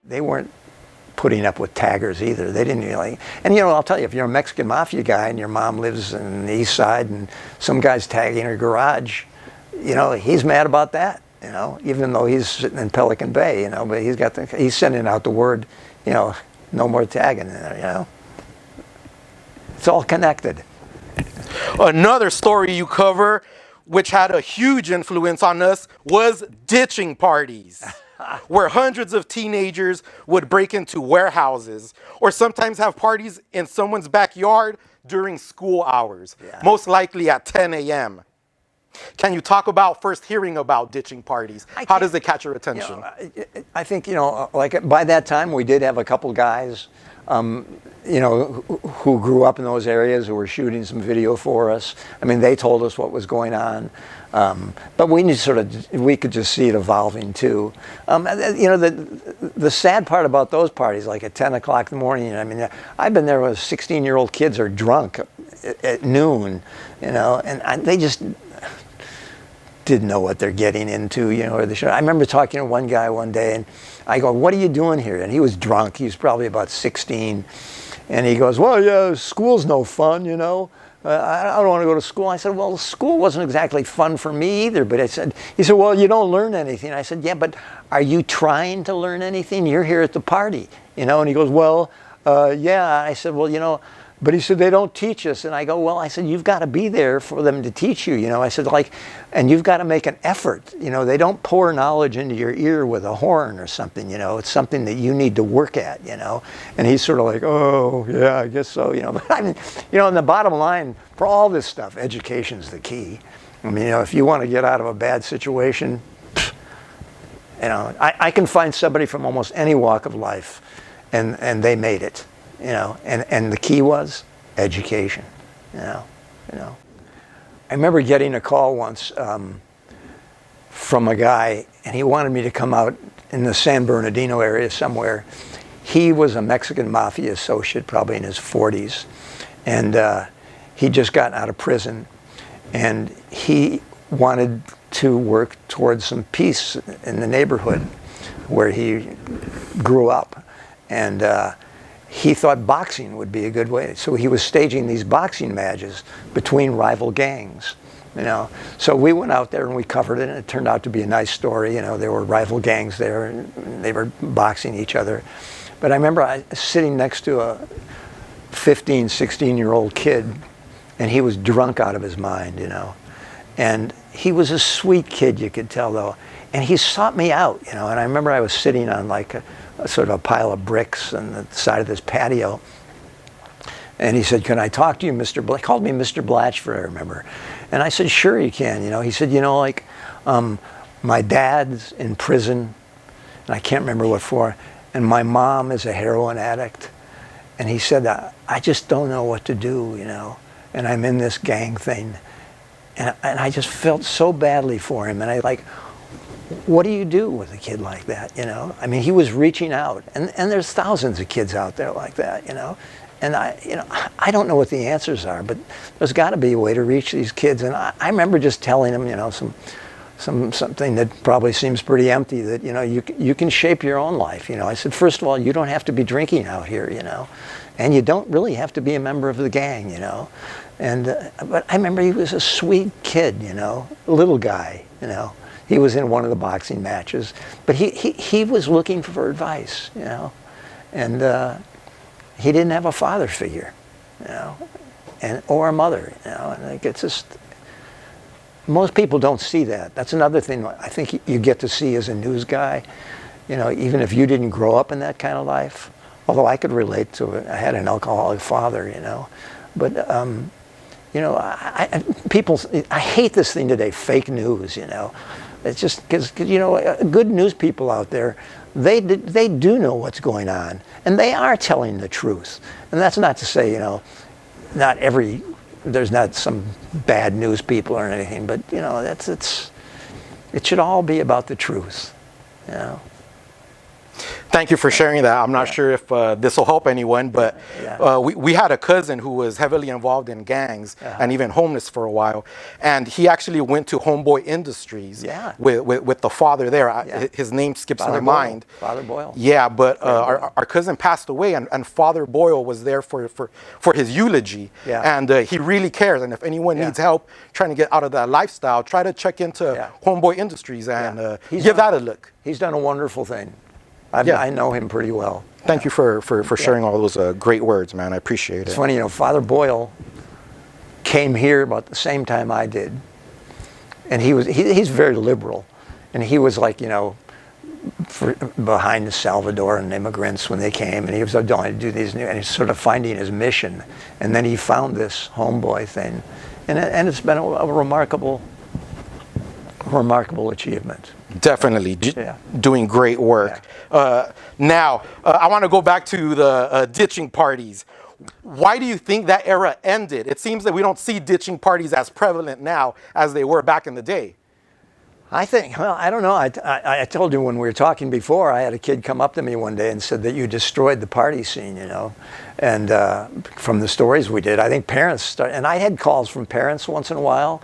they weren't putting up with taggers either. They didn't really, and you know, I'll tell you, if you're a Mexican mafia guy and your mom lives in the East Side and some guy's tagging her garage, you know, he's mad about that, you know, even though he's sitting in Pelican Bay, you know, but he's sending out the word, you know, no more tagging in there, you know. It's all connected. Another story you cover, which had a huge influence on us, was ditching parties, where hundreds of teenagers would break into warehouses or sometimes have parties in someone's backyard during school hours, most likely at 10 a.m. Can you talk about first hearing about ditching parties? How does it catch your attention? You know, I think, you know, like by that time we did have a couple guys, you know, who grew up in those areas who were shooting some video for us. I mean, they told us what was going on, but we could just see it evolving too. You know, the sad part about those parties, like at 10 o'clock in the morning, I mean, I've been there when 16-year-old kids are drunk at noon, you know, and they just didn't know what they're getting into, you know, or I remember talking to one guy one day, and I go, "What are you doing here?" And he was drunk. He was probably about 16, and he goes, "Well, yeah, school's no fun, you know. I don't want to go to school." I said, "Well, school wasn't exactly fun for me either." But he said, "Well, you don't learn anything." I said, "Yeah, but are you trying to learn anything? You're here at the party, you know." And he goes, "Well, yeah." I said, "Well, you know," but he said, "They don't teach us." And I go, "Well," I said, "You've got to be there for them to teach you, you know." I said, like, and you've got to make an effort. You know, they don't pour knowledge into your ear with a horn or something, you know. It's something that you need to work at, you know. And he's sort of like, "Oh, yeah, I guess so," you know. But I mean, you know, and the bottom line for all this stuff, education's the key. I mean, you know, if you want to get out of a bad situation, you know, I can find somebody from almost any walk of life, and they made it. You know, and the key was education, you know. I remember getting a call once from a guy, and he wanted me to come out in the San Bernardino area somewhere. He was a Mexican mafia associate, probably in his 40s, and he'd just gotten out of prison, and he wanted to work towards some peace in the neighborhood where he grew up, and he thought boxing would be a good way. So he was staging these boxing matches between rival gangs, you know. So we went out there and we covered it, and it turned out to be a nice story. You know, there were rival gangs there, and they were boxing each other. But I remember sitting next to a 15, 16-year-old kid, and he was drunk out of his mind, you know. And he was a sweet kid, you could tell, though. And he sought me out, you know. And I remember I was sitting on like a sort of a pile of bricks on the side of this patio. And he said, "Can I talk to you, Mr. He called me Mr. Blatchford, I remember. And I said, "Sure you can," you know. He said, "You know, like, my dad's in prison, and I can't remember what for, and my mom is a heroin addict. And he said, I just don't know what to do, you know, and I'm in this gang thing." And I just felt so badly for him. And I like, what do you do with a kid like that, you know? I mean, he was reaching out, and there's thousands of kids out there like that, you know? And I don't know what the answers are, but there's got to be a way to reach these kids. And I remember just telling them, you know, something that probably seems pretty empty, that, you know, you can shape your own life, you know. I said, first of all, you don't have to be drinking out here, you know, and you don't really have to be a member of the gang, you know. And but I remember he was a sweet kid, you know, a little guy, you know. He was in one of the boxing matches, but he was looking for advice, you know, and he didn't have a father figure, you know, or a mother, you know. And like, it's just, most people don't see that. That's another thing I think you get to see as a news guy, you know, even if you didn't grow up in that kind of life. Although I could relate to it, I had an alcoholic father, you know, but you know, I hate this thing today, fake news, you know. It's just because, you know, good news people out there, they do know what's going on, and they are telling the truth. And that's not to say, you know, there's not some bad news people or anything, but, you know, it should all be about the truth, you know. Thank you for sharing that. I'm not sure if this will help anyone, but we had a cousin who was heavily involved in gangs and even homeless for a while. And he actually went to Homeboy Industries with the father there. His name skips my mind. Father Boyle. Yeah, but our cousin passed away, and Father Boyle was there for his eulogy. Yeah. And he really cares. And if anyone needs help trying to get out of that lifestyle, try to check into Homeboy Industries and give that a look. He's done a wonderful thing. I know him pretty well. Thank you for sharing all those great words, man. I appreciate it. It's funny, Father Boyle came here about the same time I did, and he's very liberal, and he was like, behind the Salvadoran immigrants when they came, and he was going to do these new, and he's sort of finding his mission, and then he found this Homeboy thing, and it's been a remarkable achievement. Definitely doing great work. Now, I want to go back to the ditching parties. Why do you think that era ended? It seems that we don't see ditching parties as prevalent now as they were back in the day. I think, well, I don't know. I told you when we were talking before, I had a kid come up to me one day and said that you destroyed the party scene, And from the stories we did, I think parents started, and I had calls from parents once in a while.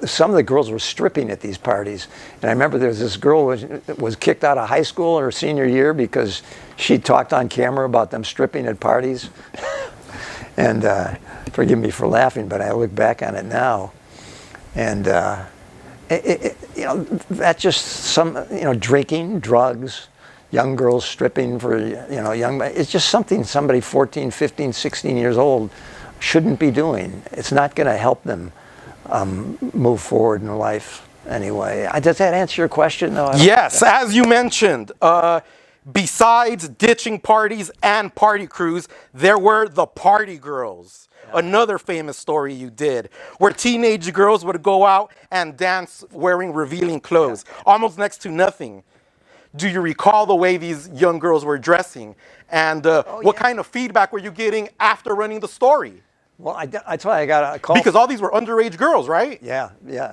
Some of the girls were stripping at these parties, and I remember there was this girl who was kicked out of high school her senior year because she talked on camera about them stripping at parties. And forgive me for laughing, but I look back on it now, and that's just some drinking, drugs, young girls stripping for young. It's just something somebody 14, 15, 16 years old shouldn't be doing. It's not going to help them move forward in life anyway. Does that answer your question? No, yes, as you mentioned, besides ditching parties and party crews, there were the party girls. Another famous story you did, where teenage girls would go out and dance wearing revealing clothes, almost next to nothing. Do you recall the way these young girls were dressing? And what kind of feedback were you getting after running the story? Well, that's why I got a call. Because all these were underage girls, right? Yeah.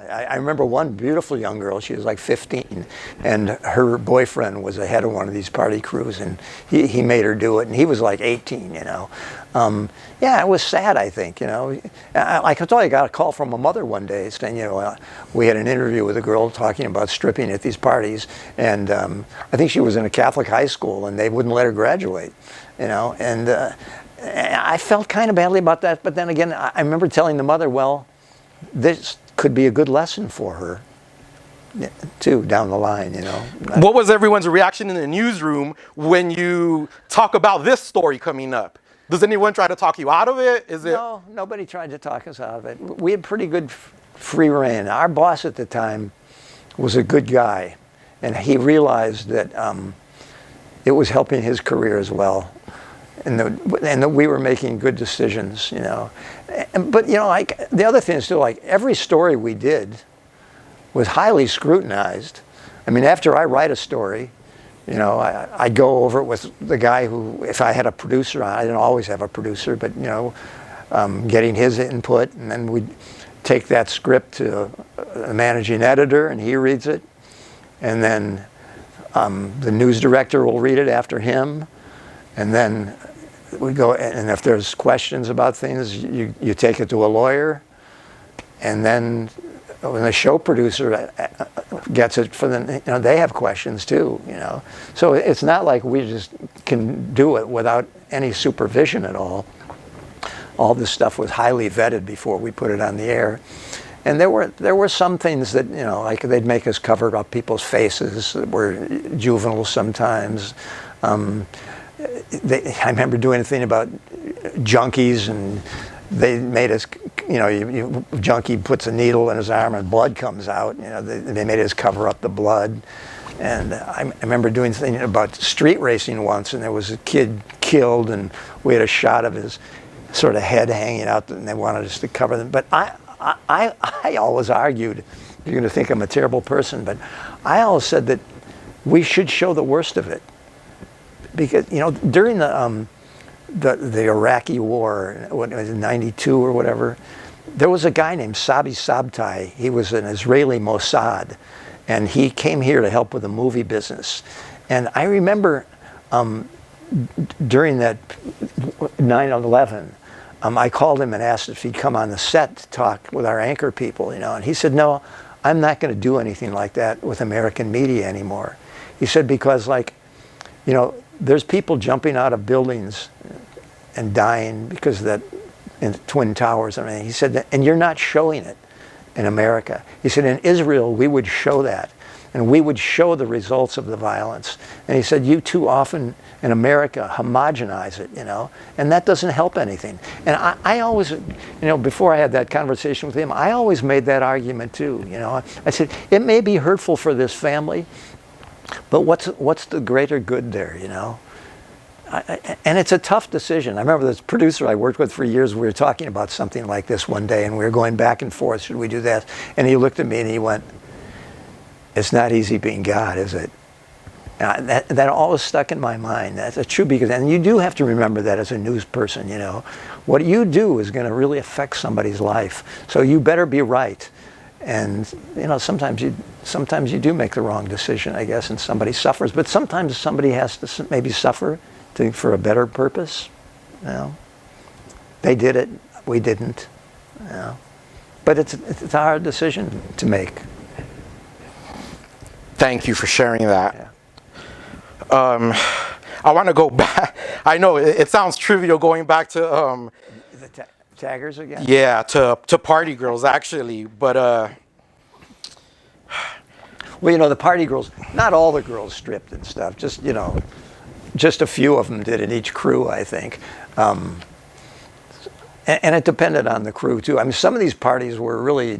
I remember one beautiful young girl. She was like 15, and her boyfriend was the head of one of these party crews, and he made her do it, and he was like 18, it was sad, I think, Like I told you, I got a call from a mother one day saying, we had an interview with a girl talking about stripping at these parties, and I think she was in a Catholic high school, and they wouldn't let her graduate, and I felt kind of badly about that, but then again, I remember telling the mother, well, this could be a good lesson for her, too, down the line, What was everyone's reaction in the newsroom when you talk about this story coming up? Does anyone try to talk you out of it? No, nobody tried to talk us out of it. We had pretty good free reign. Our boss at the time was a good guy, and he realized that it was helping his career as well. And that we were making good decisions, But like the other thing is too, like every story we did was highly scrutinized. I mean, after I write a story, I'd go over it with the guy who, if I had a producer on, I didn't always have a producer, but getting his input, and then we'd take that script to a managing editor, and he reads it, and then the news director will read it after him. And then we go, and if there's questions about things, you take it to a lawyer. And then when the show producer gets it for them, they have questions too, So it's not like we just can do it without any supervision at all. All this stuff was highly vetted before we put it on the air. And there were some things that, like they'd make us cover up people's faces that were juvenile sometimes. I remember doing a thing about junkies, and they made us, junkie puts a needle in his arm and blood comes out. They made us cover up the blood. And I remember doing something about street racing once, and there was a kid killed, and we had a shot of his sort of head hanging out, and they wanted us to cover them. But I always argued, you're going to think I'm a terrible person, but I always said that we should show the worst of it. Because, during the Iraqi war, what was it, 92 or whatever, there was a guy named Sabi Sabtai. He was an Israeli Mossad, and he came here to help with the movie business. And I remember during that 9/11, I called him and asked if he'd come on the set to talk with our anchor people, you know, and he said, no, I'm not going to do anything like that with American media anymore. He said, because, like, you know, there's people jumping out of buildings and dying because of that, in Twin Towers and everything. He said, and you're not showing it in America. He said, in Israel, we would show that. And we would show the results of the violence. And he said, you too often in America homogenize it, you know, and that doesn't help anything. And I always, you know, before I had that conversation with him, I always made that argument too, you know. I said, it may be hurtful for this family, but what's the greater good there, you know? And it's a tough decision. I remember this producer I worked with for years, we were talking about something like this one day, and we were going back and forth, should we do that? And he looked at me and he went, it's not easy being God, is it? That always stuck in my mind. That's true, because, and you do have to remember that as a news person, you know. What you do is going to really affect somebody's life. So you better be right. And, you know, sometimes you do make the wrong decision, I guess, and somebody suffers. But sometimes somebody has to maybe suffer for a better purpose, you know. They did it, we didn't, you know. But it's a hard decision to make. Thank you for sharing that. Yeah. I want to go back. I know it sounds trivial going back to The taggers again? yeah, to party girls actually, but well, you know, the party girls, not all the girls stripped and stuff, just, you know, just a few of them did in each crew, I think. And it depended on the crew too. I mean, some of these parties were really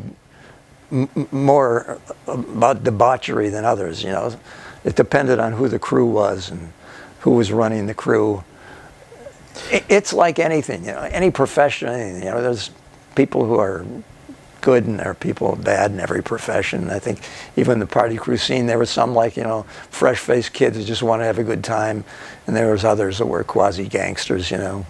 more about debauchery than others, you know. It depended on who the crew was and who was running the crew. It's like anything, you know, any profession, anything, you know, there's people who are good and there are people bad in every profession. I think even the party crew scene, there was some, like, you know, fresh-faced kids who just want to have a good time, and there was others that were quasi-gangsters, you know.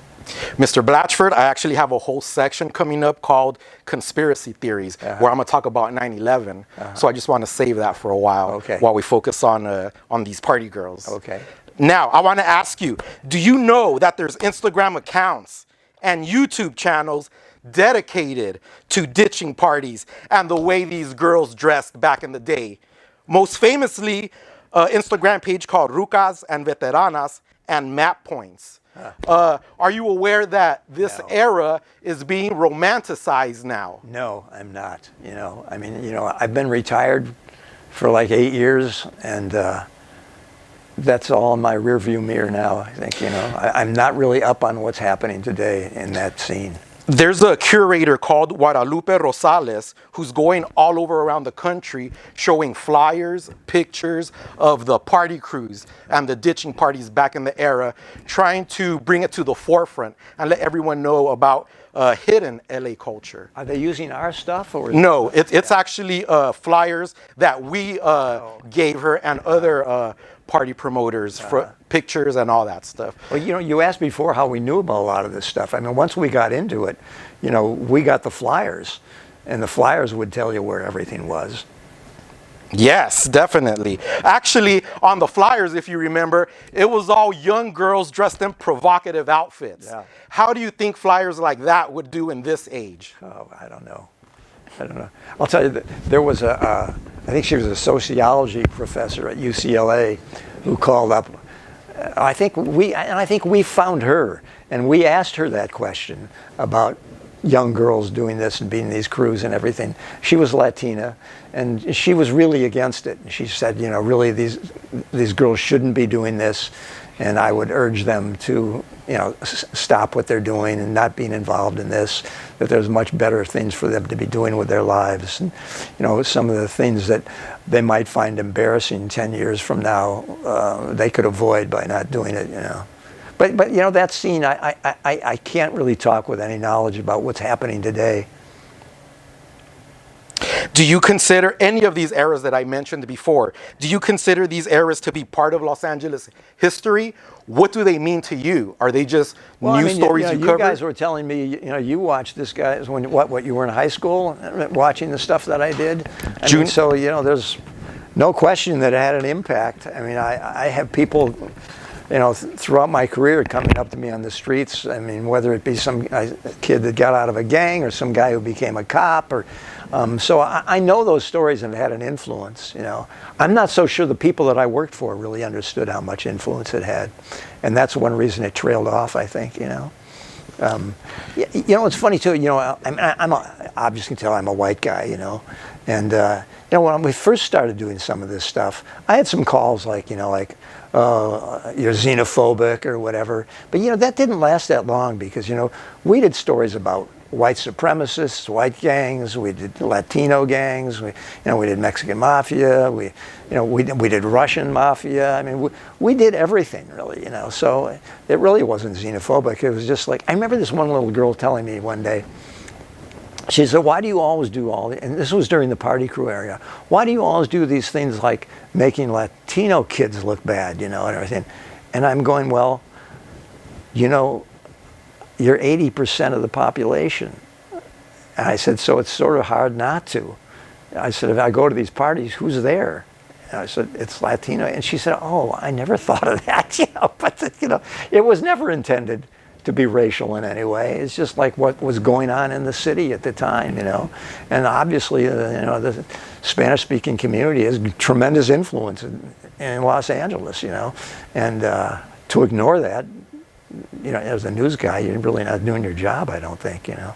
Mr. Blatchford, I actually have a whole section coming up called Conspiracy Theories, where I'm going to talk about 9/11. So I just want to save that for a while, while we focus on these party girls. Okay. Now, I want to ask you, do you know that there's Instagram accounts and YouTube channels dedicated to ditching parties and the way these girls dressed back in the day? Most famously, an Instagram page called Rucas and Veteranas and Map Points. Are you aware that this era is being romanticized now? No, I'm not. You know, I mean, you know, I've been retired for like 8 years, and that's all in my rearview mirror now, I think, you know. I'm not really up on what's happening today in that scene. There's a curator called Guadalupe Rosales who's going all over around the country showing flyers, pictures of the party crews and the ditching parties back in the era, trying to bring it to the forefront and let everyone know about hidden LA culture. Are they using our stuff? Or no, it's actually flyers that we gave her and other party promoters for pictures and all that stuff. Well, you know, you asked before how we knew about a lot of this stuff. I mean, once we got into it, you know, we got the flyers, and the flyers would tell you where everything was. Yes, definitely. Actually, on the flyers, if you remember, it was all young girls dressed in provocative outfits. Yeah. How do you think flyers like that would do in this age? Oh, I don't know. I'll tell you that there was I think she was a sociology professor at UCLA who called up. I think we found her, and we asked her that question about young girls doing this and being in these crews and everything. She was Latina, and she was really against it. She said, you know, really these girls shouldn't be doing this, and I would urge them to, you know, stop what they're doing and not being involved in this, that there's much better things for them to be doing with their lives. And, you know, some of the things that they might find embarrassing 10 years from now, they could avoid by not doing it, you know. But you know, that scene, I can't really talk with any knowledge about what's happening today. Do you consider any of these eras that I mentioned before, do you consider these eras to be part of Los Angeles history? What do they mean to you? Are they just news stories you covered? You guys were telling me, you know, you watched this guy when what you were in high school, watching the stuff that I did. I mean, so, you know, there's, No question that it had an impact. I mean, I have people, you know, throughout my career coming up to me on the streets. I mean, whether it be some kid that got out of a gang or some guy who became a cop, or so I know those stories have had an influence. You know, I'm not so sure the people that I worked for really understood how much influence it had, and that's one reason it trailed off, I think. You know. You know, it's funny too. You know, obviously you can tell I'm a white guy. You know, and you know, when we first started doing some of this stuff, I had some calls like, you know, like, you're xenophobic or whatever. But you know, that didn't last that long, because you know, we did stories about white supremacists, white gangs. We did Latino gangs. We did Mexican mafia. We did Russian mafia. I mean, we did everything really. You know, so it really wasn't xenophobic. It was just like, I remember this one little girl telling me one day. She said, "Why do you always do all?" And this was during the party crew area. "Why do you always do these things like making Latino kids look bad, you know, and everything?" And I'm going, "Well, you know, you're 80% of the population." And I said, "So it's sort of hard not to." I said, "If I go to these parties, who's there?" And I said, "It's Latino." And she said, "Oh, I never thought of that." You know, but you know, it was never intended to be racial in any way. It's just like what was going on in the city at the time, you know. And obviously, you know, the Spanish-speaking community has tremendous influence in Los Angeles, you know. And to ignore that, you know, as a news guy, you're really not doing your job, I don't think, you know.